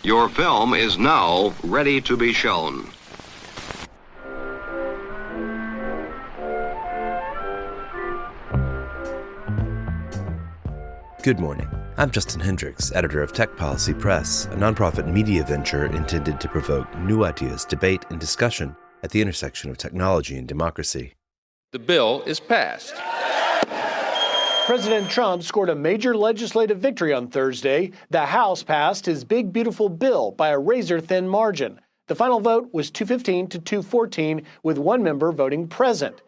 Your film is now ready to be shown. Good morning. I'm Justin Hendricks, editor of Tech Policy Press, a nonprofit media venture intended to provoke new ideas, debate, and discussion at the intersection of technology and democracy. The bill is passed. President Trump scored a major legislative victory on Thursday. The House passed his big, beautiful bill by a razor-thin margin. The final vote was 215 to 214, with one member voting present.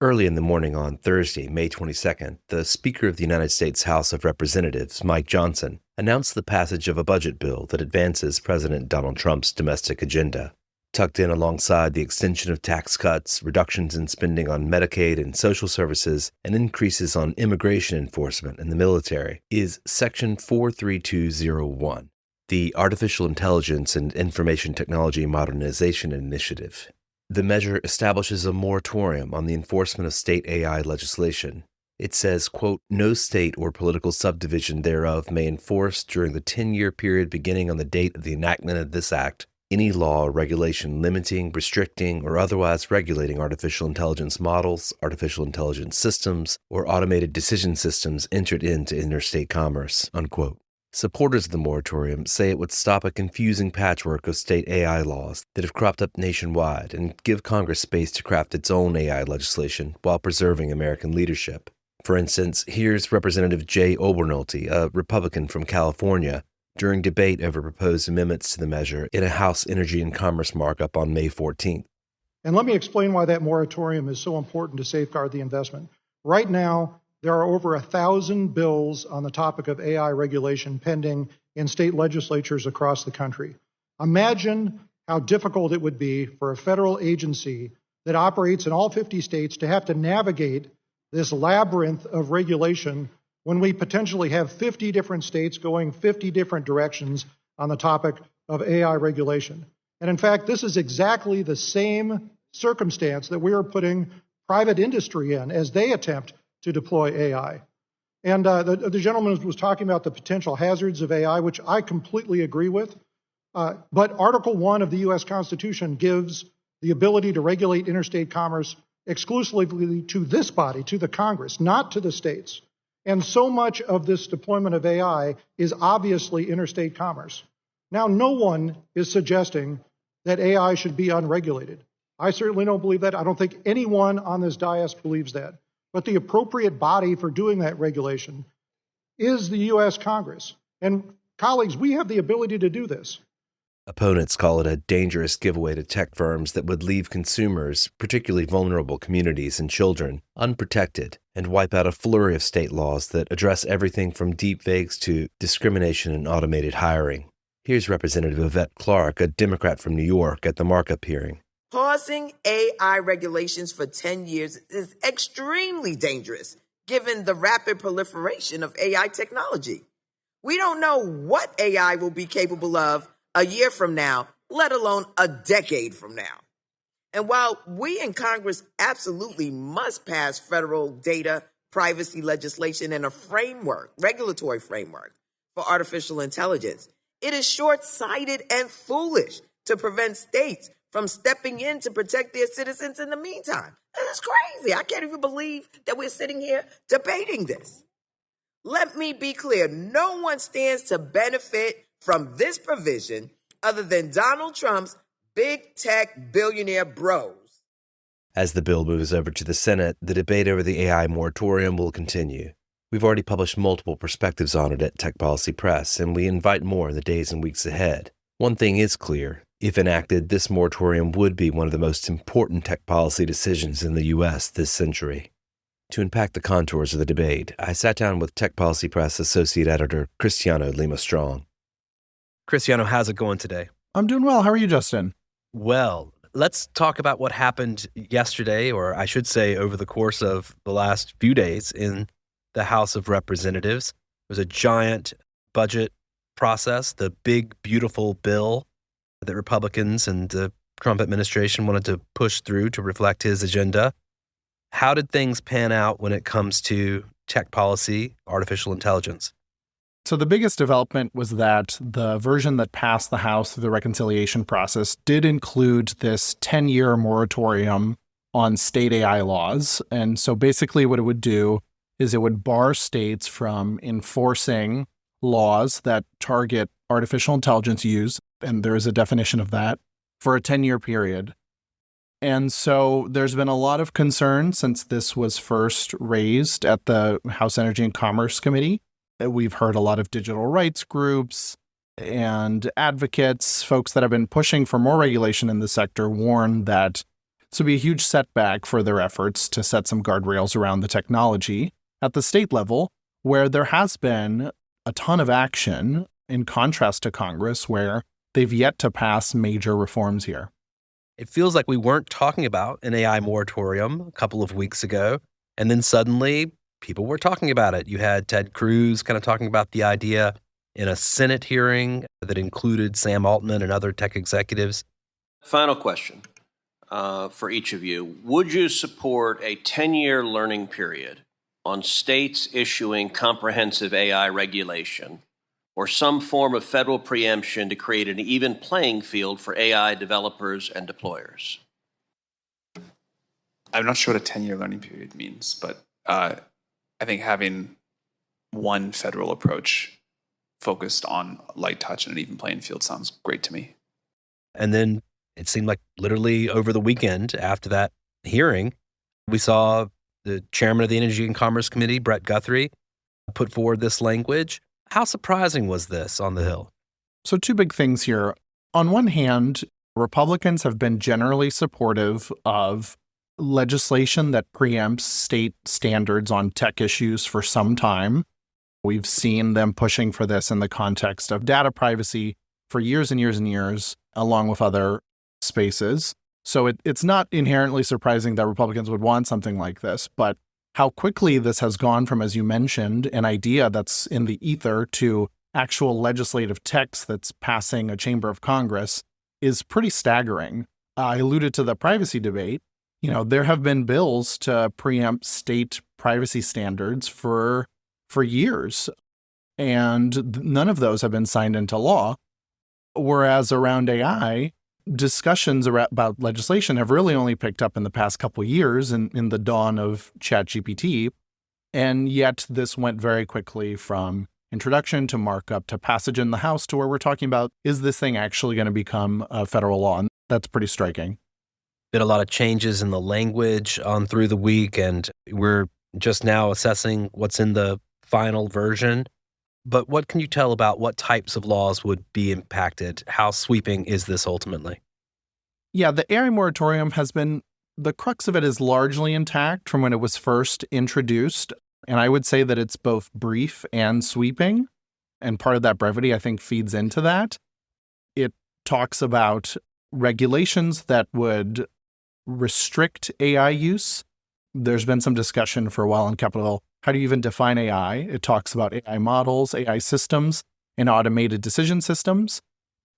Early in the morning on Thursday, May 22nd, the Speaker of the United States House of Representatives, Mike Johnson, announced the passage of a budget bill that advances President Donald Trump's domestic agenda. Tucked in alongside the extension of tax cuts, reductions in spending on Medicaid and social services, and increases on immigration enforcement and the military, is Section 43201, the Artificial Intelligence and Information Technology Modernization Initiative. The measure establishes a moratorium on the enforcement of state AI legislation. It says, quote, "No state or political subdivision thereof may enforce during the 10-year period beginning on the date of the enactment of this act any law or regulation limiting, restricting, or otherwise regulating artificial intelligence models, artificial intelligence systems, or automated decision systems entered into interstate commerce," unquote. Supporters of the moratorium say it would stop a confusing patchwork of state AI laws that have cropped up nationwide and give Congress space to craft its own AI legislation while preserving American leadership. For instance, here's Representative Jay Obernolte, a Republican from California, during debate over proposed amendments to the measure in a House Energy and Commerce markup on May 14th. And let me explain why that moratorium is so important to safeguard the investment. Right now, there are over 1,000 bills on the topic of AI regulation pending in state legislatures across the country. Imagine how difficult it would be for a federal agency that operates in all 50 states to have to navigate this labyrinth of regulation when we potentially have 50 different states going 50 different directions on the topic of AI regulation. And in fact, this is exactly the same circumstance that we are putting private industry in as they attempt to deploy AI. And the gentleman was talking about the potential hazards of AI, which I completely agree with. But Article 1 of the U.S. Constitution gives the ability to regulate interstate commerce exclusively to this body, to the Congress, not to the states. And so much of this deployment of AI is obviously interstate commerce. Now, no one is suggesting that AI should be unregulated. I certainly don't believe that. I don't think anyone on this dais believes that. But the appropriate body for doing that regulation is the U.S. Congress. And colleagues, we have the ability to do this. Opponents call it a dangerous giveaway to tech firms that would leave consumers, particularly vulnerable communities and children, unprotected and wipe out a flurry of state laws that address everything from deepfakes to discrimination and automated hiring. Here's Representative Yvette Clarke, a Democrat from New York, at the markup hearing. Pausing AI regulations for 10 years is extremely dangerous, given the rapid proliferation of AI technology. We don't know what AI will be capable of a year from now, let alone a decade from now. And while we in Congress absolutely must pass federal data privacy legislation and a framework, regulatory framework for artificial intelligence, it is short-sighted and foolish to prevent states from stepping in to protect their citizens in the meantime. This is crazy. I can't even believe that we're sitting here debating this. Let me be clear. No one stands to benefit from this provision other than Donald Trump's big tech billionaire bros. As the bill moves over to the Senate, the debate over the AI moratorium will continue. We've already published multiple perspectives on it at Tech Policy Press, and we invite more in the days and weeks ahead. One thing is clear. If enacted, this moratorium would be one of the most important tech policy decisions in the U.S. this century. To unpack the contours of the debate, I sat down with Tech Policy Press Associate Editor Cristiano Lima-Strong. Cristiano, how's it going today? I'm doing well. How are you, Justin? Well, let's talk about what happened yesterday, or I should say over the course of the last few days in the House of Representatives. It was a giant budget process, the big, beautiful bill that Republicans and the Trump administration wanted to push through to reflect his agenda. How did things pan out when it comes to tech policy, artificial intelligence? So the biggest development was that the version that passed the House through the reconciliation process did include this 10-year moratorium on state AI laws. And so basically what it would do is it would bar states from enforcing laws that target artificial intelligence use, and there is a definition of that, for a 10-year period. And so there's been a lot of concern since this was first raised at the House Energy and Commerce Committee. We've heard a lot of digital rights groups and advocates, folks that have been pushing for more regulation in the sector, warn that this would be a huge setback for their efforts to set some guardrails around the technology at the state level, where there has been a ton of action, in contrast to Congress, where they've yet to pass major reforms here. It feels like we weren't talking about an AI moratorium a couple of weeks ago, and then suddenly people were talking about it. You had Ted Cruz kind of talking about the idea in a Senate hearing that included Sam Altman and other tech executives. Final question for each of you. Would you support a 10-year learning period on states issuing comprehensive AI regulation or some form of federal preemption to create an even playing field for AI developers and deployers? I'm not sure what a 10-year learning period means, but I think having one federal approach focused on light touch and an even playing field sounds great to me. And then it seemed like literally over the weekend after that hearing, we saw the chairman of the Energy and Commerce Committee, Brett Guthrie, put forward this language. How surprising was this on the Hill? So two big things here. On one hand, Republicans have been generally supportive of legislation that preempts state standards on tech issues for some time. We've seen them pushing for this in the context of data privacy for years and years and years, along with other spaces. So it's not inherently surprising that Republicans would want something like this, but how quickly this has gone from, as you mentioned, an idea that's in the ether to actual legislative text that's passing a chamber of Congress is pretty staggering. I alluded to the privacy debate. There have been bills to preempt state privacy standards for years, and none of those have been signed into law. Whereas around AI, discussions about legislation have really only picked up in the past couple of years in the dawn of ChatGPT, and yet this went very quickly from introduction to markup to passage in the House to where we're talking about, is this thing actually going to become a federal law? And that's pretty striking. Been a lot of changes in the language on through the week, and we're just now assessing what's in the final version. But what can you tell about what types of laws would be impacted? How sweeping is this ultimately? Yeah, the AI moratorium has been, the crux of it is largely intact from when it was first introduced. And I would say that it's both brief and sweeping. And part of that brevity, I think, feeds into that. It talks about regulations that would restrict AI use. There's been some discussion for a while on Capitol Hill. How do you even define AI? It talks about AI models, AI systems, and automated decision systems,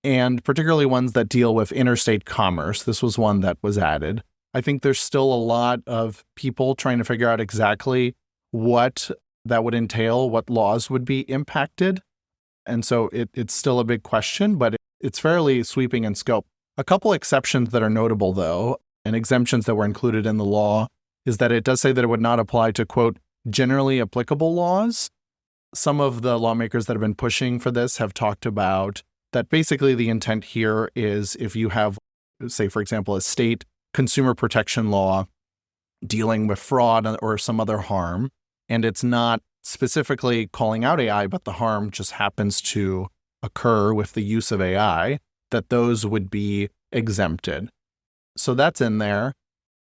and particularly ones that deal with interstate commerce. This was one that was added. I think there's still a lot of people trying to figure out exactly what that would entail, what laws would be impacted. And so it's still a big question, but it's fairly sweeping in scope. A couple exceptions that are notable, though, and exemptions that were included in the law, is that it does say that it would not apply to, quote, generally applicable laws. Some of the lawmakers that have been pushing for this have talked about that basically the intent here is if you have, say, for example, a state consumer protection law dealing with fraud or some other harm, and it's not specifically calling out AI, but the harm just happens to occur with the use of AI, that those would be exempted. So that's in there.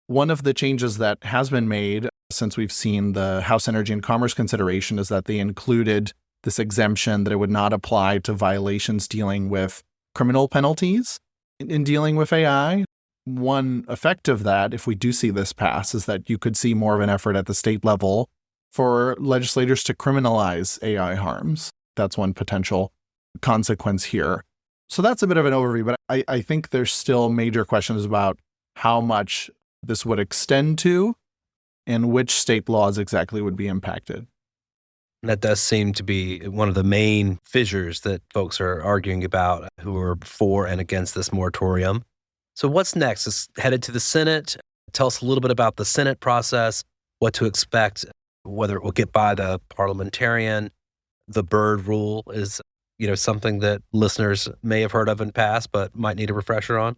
One of the changes that has been made since we've seen the House Energy and Commerce consideration is that they included this exemption that it would not apply to violations dealing with criminal penalties in dealing with AI. One effect of that, if we do see this pass, is that you could see more of an effort at the state level for legislators to criminalize AI harms. That's one potential consequence here. So that's a bit of an overview, but I think there's still major questions about how much this would extend to and which state laws exactly would be impacted. That does seem to be one of the main fissures that folks are arguing about who are for and against this moratorium. So what's next? It's headed to the Senate. Tell us a little bit about the Senate process, what to expect, whether it will get by the parliamentarian. The Byrd rule is, something that listeners may have heard of in past, but might need a refresher on.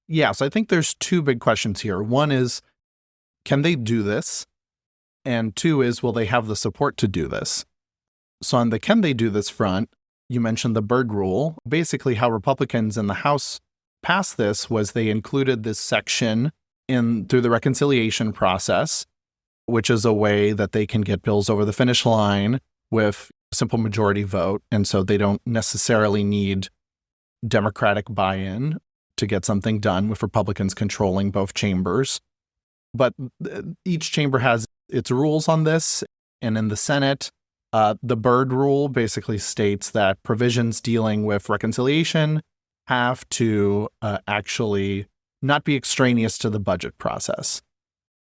Yeah, so I think there's two big questions here. One is, can they do this? And two is, will they have the support to do this? So on the can they do this front, you mentioned the Byrd rule. Basically, how Republicans in the House passed this was they included this section through the reconciliation process, which is a way that they can get bills over the finish line with a simple majority vote. And so they don't necessarily need Democratic buy-in to get something done, with Republicans controlling both chambers. But each chamber has its rules on this. And in the Senate, the Byrd rule basically states that provisions dealing with reconciliation have to actually not be extraneous to the budget process.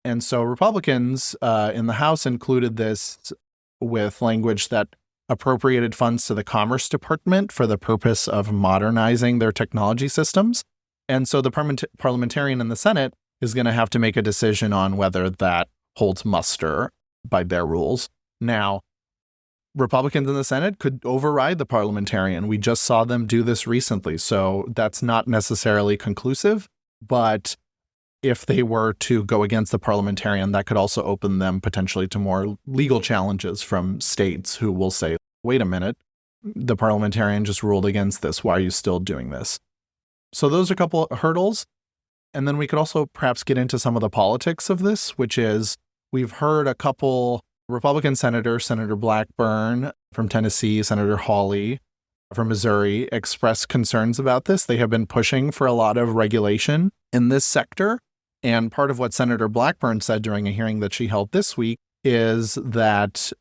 And so Republicans in the House included this with language that appropriated funds to the Commerce Department for the purpose of modernizing their technology systems. And so the parliamentarian in the Senate is going to have to make a decision on whether that holds muster by their rules. Now, Republicans in the Senate could override the parliamentarian. We just saw them do this recently, so that's not necessarily conclusive. But if they were to go against the parliamentarian, that could also open them potentially to more legal challenges from states who will say, wait a minute, the parliamentarian just ruled against this. Why are you still doing this? So those are a couple of hurdles. And then we could also perhaps get into some of the politics of this, which is we've heard a couple Republican senators, Senator Blackburn from Tennessee, Senator Hawley from Missouri, express concerns about this. They have been pushing for a lot of regulation in this sector. And part of what Senator Blackburn said during a hearing that she held this week is that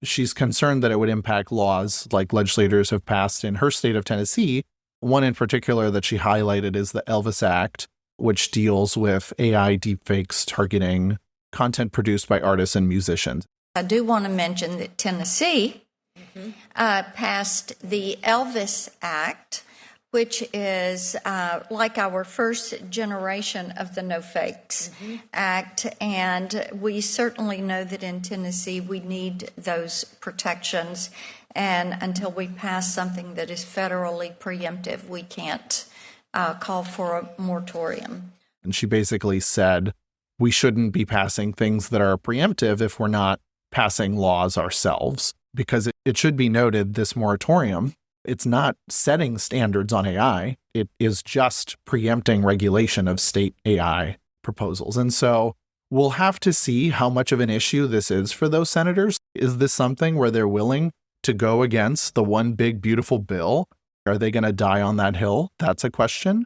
she's concerned that it would impact laws like legislators have passed in her state of Tennessee. One in particular that she highlighted is the Elvis Act, which deals with AI deepfakes targeting content produced by artists and musicians. I do want to mention that Tennessee passed the Elvis Act, which is like our first generation of the No Fakes Act. And we certainly know that in Tennessee we need those protections. And until we pass something that is federally preemptive, we can't call for a moratorium. And she basically said we shouldn't be passing things that are preemptive if we're not passing laws ourselves, because it should be noted this moratorium, it's not setting standards on AI. It is just preempting regulation of state AI proposals. And so we'll have to see how much of an issue this is for those senators. Is this something where they're willing to go against the one big, beautiful bill? Are they going to die on that hill? That's a question.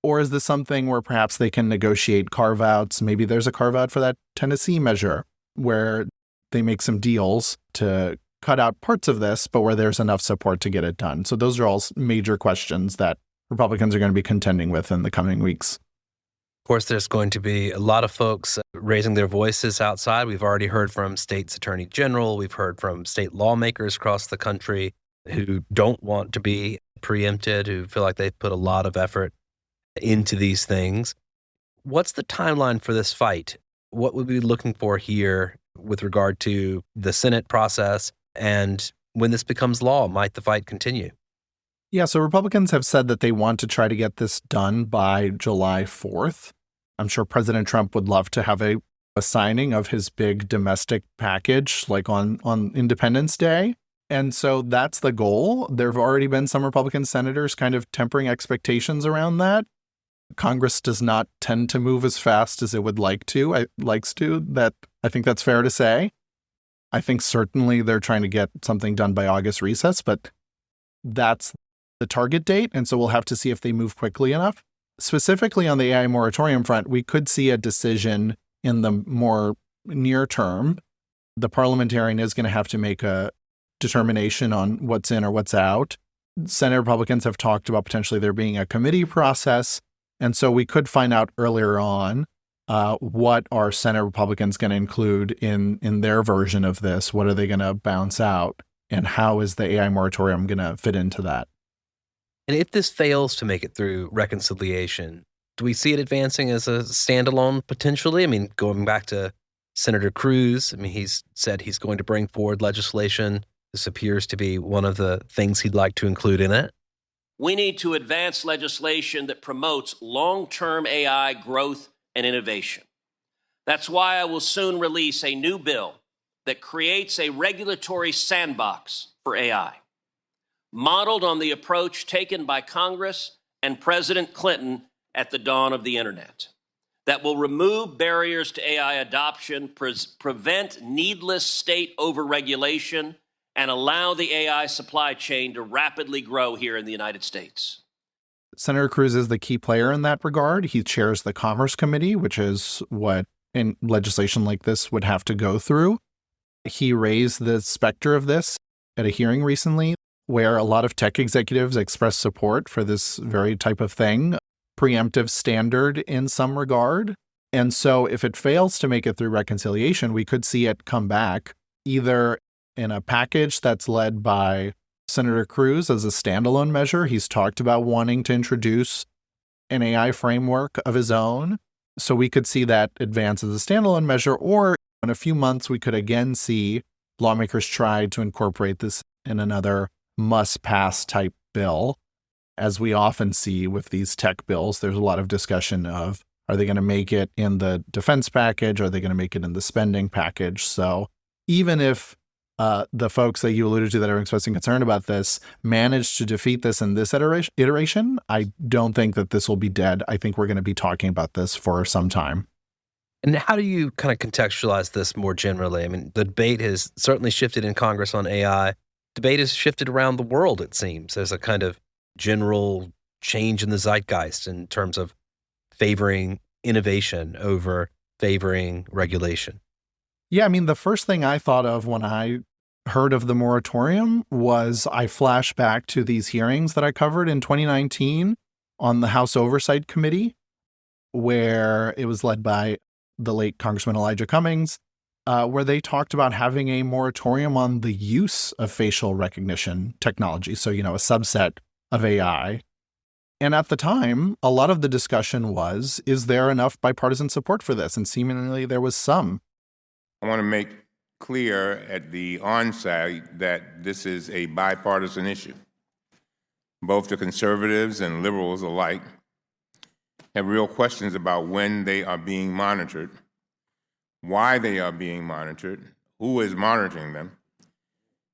Or is this something where perhaps they can negotiate carve-outs? Maybe there's a carve-out for that Tennessee measure where they make some deals to cut out parts of this, but where there's enough support to get it done. So those are all major questions that Republicans are going to be contending with in the coming weeks. Of course, there's going to be a lot of folks raising their voices outside. We've already heard from state's attorney general. We've heard from state lawmakers across the country who don't want to be preempted, who feel like they've put a lot of effort into these things. What's the timeline for this fight? What would we be looking for here with regard to the Senate process? And when this becomes law, might the fight continue? Yeah, so Republicans have said that they want to try to get this done by July 4th. I'm sure President Trump would love to have a signing of his big domestic package like on Independence Day. And so that's the goal. There have already been some Republican senators kind of tempering expectations around that. Congress does not tend to move as fast as it would like to. I think that's fair to say. I think certainly they're trying to get something done by August recess, but that's the target date. And so we'll have to see if they move quickly enough. Specifically on the AI moratorium front, we could see a decision in the more near term. The parliamentarian is going to have to make a determination on what's in or what's out. Senate Republicans have talked about potentially there being a committee process. And so we could find out earlier on what are Senate Republicans going to include in their version of this? What are they going to bounce out? And how is the AI moratorium going to fit into that? And if this fails to make it through reconciliation, do we see it advancing as a standalone potentially? I mean, going back to Senator Cruz, I mean, he's said he's going to bring forward legislation. This appears to be one of the things he'd like to include in it. We need to advance legislation that promotes long-term AI growth and innovation. That's why I will soon release a new bill that creates a regulatory sandbox for AI, modeled on the approach taken by Congress and President Clinton at the dawn of the internet, that will remove barriers to AI adoption, prevent needless state overregulation, and allow the AI supply chain to rapidly grow here in the United States. Senator Cruz is the key player in that regard. He chairs the Commerce Committee, which is what in legislation like this would have to go through. He raised the specter of this at a hearing recently, where a lot of tech executives expressed support for this very type of thing, preemptive standard in some regard. And so if it fails to make it through reconciliation, we could see it come back either in a package that's led by Senator Cruz as a standalone measure. He's talked about wanting to introduce an AI framework of his own. So we could see that advance as a standalone measure, or in a few months, we could again see lawmakers try to incorporate this in another must-pass type bill. As we often see with these tech bills, there's a lot of discussion of, are they going to make it in the defense package? Are they going to make it in the spending package? So even if the folks that you alluded to that are expressing concern about this manage to defeat this in this iteration, I don't think that this will be dead. I think we're going to be talking about this for some time. And how do you kind of contextualize this more generally? I mean, the debate has certainly shifted in Congress on AI. Debate has shifted around the world, it seems. There's a kind of general change in the zeitgeist in terms of favoring innovation over favoring regulation. Yeah, I mean, the first thing I thought of when I heard of the moratorium was I flash back to these hearings that I covered in 2019 on the House Oversight Committee, where it was led by the late Congressman Elijah Cummings, where they talked about having a moratorium on the use of facial recognition technology. So, a subset of AI. And at the time, a lot of the discussion was, is there enough bipartisan support for this? And seemingly there was some. I want to make clear at the onset that this is a bipartisan issue. Both the conservatives and liberals alike have real questions about when they are being monitored, why they are being monitored, who is monitoring them,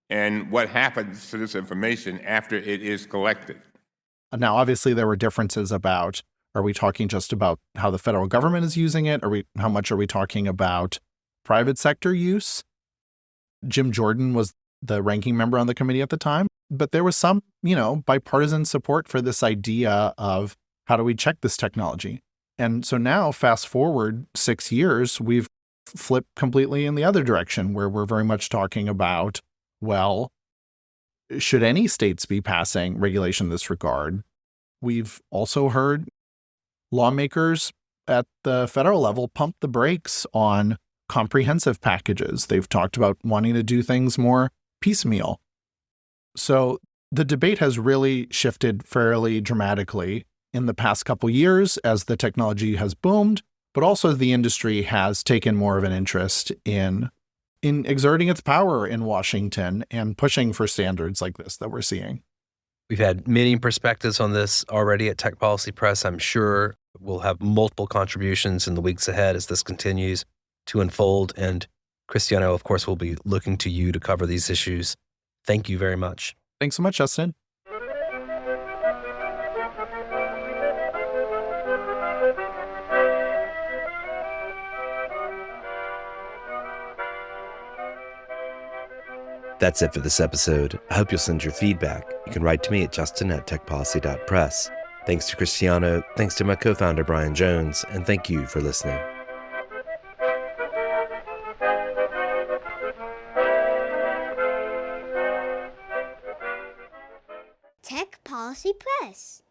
and what happens to this information after it is collected. Now, obviously, there were differences about, are we talking just about how the federal government is using it? How much are we talking about private sector use? Jim Jordan was the ranking member on the committee at the time, but there was some, bipartisan support for this idea of how do we check this technology? And so now, fast forward 6 years, we've flipped completely in the other direction, where we're very much talking about, well, should any states be passing regulation in this regard? We've also heard lawmakers at the federal level pump the brakes on comprehensive packages. They've talked about wanting to do things more piecemeal. So the debate has really shifted fairly dramatically in the past couple years as the technology has boomed, but also the industry has taken more of an interest in exerting its power in Washington and pushing for standards like this that we're seeing. We've had many perspectives on this already at Tech Policy Press. I'm sure we'll have multiple contributions in the weeks ahead as this continues to unfold. And Cristiano, of course, will be looking to you to cover these issues. Thank you very much. Thanks so much, Justin. That's it for this episode. I hope you'll send your feedback. You can write to me at justin@techpolicy.press. Thanks to Cristiano, thanks to my co-founder Brian Jones, and thank you for listening. Tech Policy Press.